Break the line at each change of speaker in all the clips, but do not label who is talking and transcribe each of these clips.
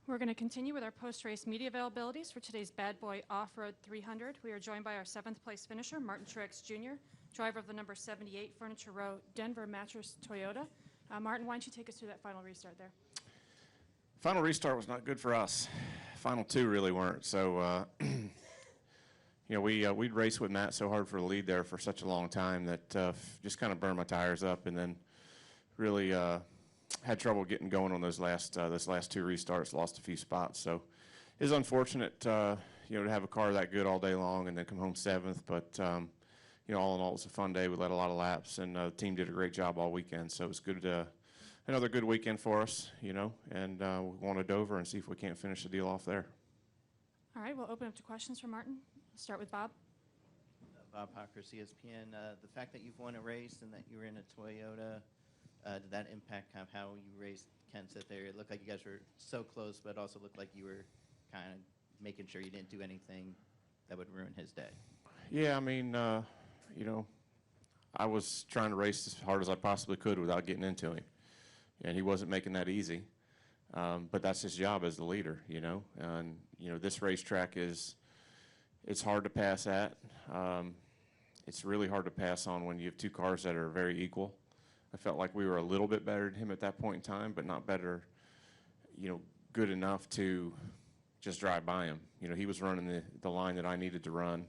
We're going to continue with our post-race media availabilities for today's Bad Boy Off-Road 300. We are joined by our 7th place finisher, Martin Truex Jr., driver of the number 78 Furniture Row Denver Mattress Toyota. Martin, why don't you take us through that final restart there?
Final restart was not good for us. Final two really weren't. So, we'd raced with Matt so hard for the lead there for such a long time that just kind of burned my tires up, and then really had trouble getting going on those last two restarts. Lost a few spots, so it was unfortunate, to have a car that good all day long and then come home 7th. But all in all, it was a fun day. We led a lot of laps, and the team did a great job all weekend. So it was good. Another good weekend for us, and we want to Dover and see if we can't finish the deal off there.
All right, we'll open up to questions for Martin. We'll start with Bob.
Bob Hocker, ESPN. The fact that you've won a race and that you were in a Toyota, did that impact kind of how you raced Kenseth there? It looked like you guys were so close, but it also looked like you were kind of making sure you didn't do anything that would ruin his day.
Yeah, I mean, I was trying to race as hard as I possibly could without getting into him, and he wasn't making that easy. But that's his job as the leader, And this racetrack it's hard to pass at. It's really hard to pass on when you have two cars that are very equal. I felt like we were a little bit better than him at that point in time, but not better, good enough to just drive by him. He was running the line that I needed to run,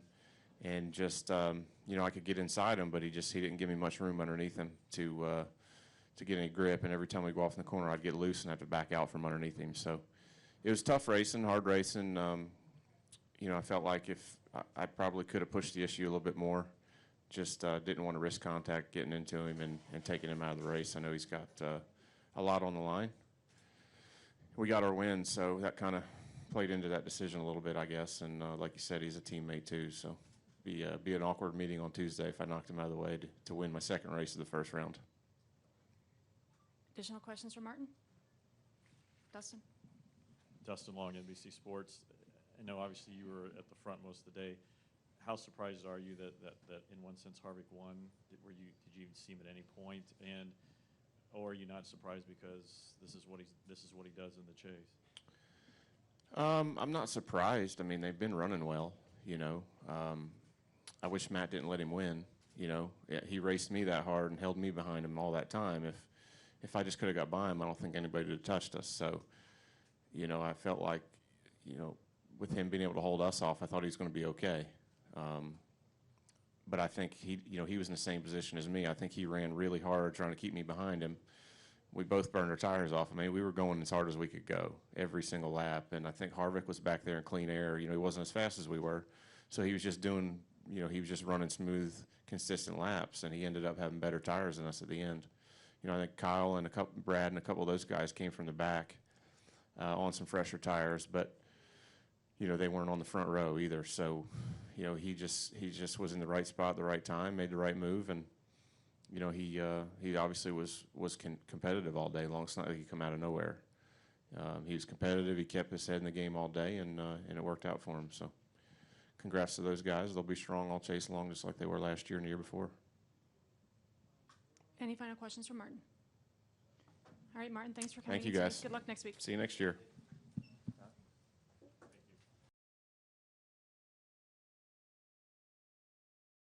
and just, I could get inside him, but he didn't give me much room underneath him to get any grip. And every time we go off in the corner, I'd get loose and have to back out from underneath him. So it was tough racing, hard racing. I felt like if I probably could have pushed the issue a little bit more. Just didn't want to risk contact getting into him and taking him out of the race. I know he's got a lot on the line. We got our win, so that kind of played into that decision a little bit, I guess. And like you said, he's a teammate too, so be an awkward meeting on Tuesday if I knocked him out of the way to win my second race of the first round.
Additional questions for Martin? Dustin?
Dustin Long, NBC Sports. I know obviously you were at the front most of the day. How surprised are you that in one sense Harvick won? Did you even see him at any point? Or are you not surprised because this is what he does in the chase?
I'm not surprised. I mean, they've been running well, I wish Matt didn't let him win. He raced me that hard and held me behind him all that time. If I just could have got by him, I don't think anybody would have touched us. So, I felt like, with him being able to hold us off, I thought he was going to be okay. But I think he was in the same position as me. I think he ran really hard trying to keep me behind him. We both burned our tires off. I mean, we were going as hard as we could go every single lap. And I think Harvick was back there in clean air. He wasn't as fast as we were. So he was just doing, he was just running smooth, consistent laps. And he ended up having better tires than us at the end. I think Kyle and Brad and a couple of those guys came from the back on some fresher tires. But, they weren't on the front row either. So, he just was in the right spot at the right time, made the right move, and he obviously was competitive all day long. It's not like he come out of nowhere. He was competitive. He kept his head in the game all day, and it worked out for him. So, congrats to those guys. They'll be strong all chase along, just like they were last year and the year before.
Any final questions for Martin? All right, Martin, thanks for coming.
Thank you, guys.
Good luck next week.
See you next year.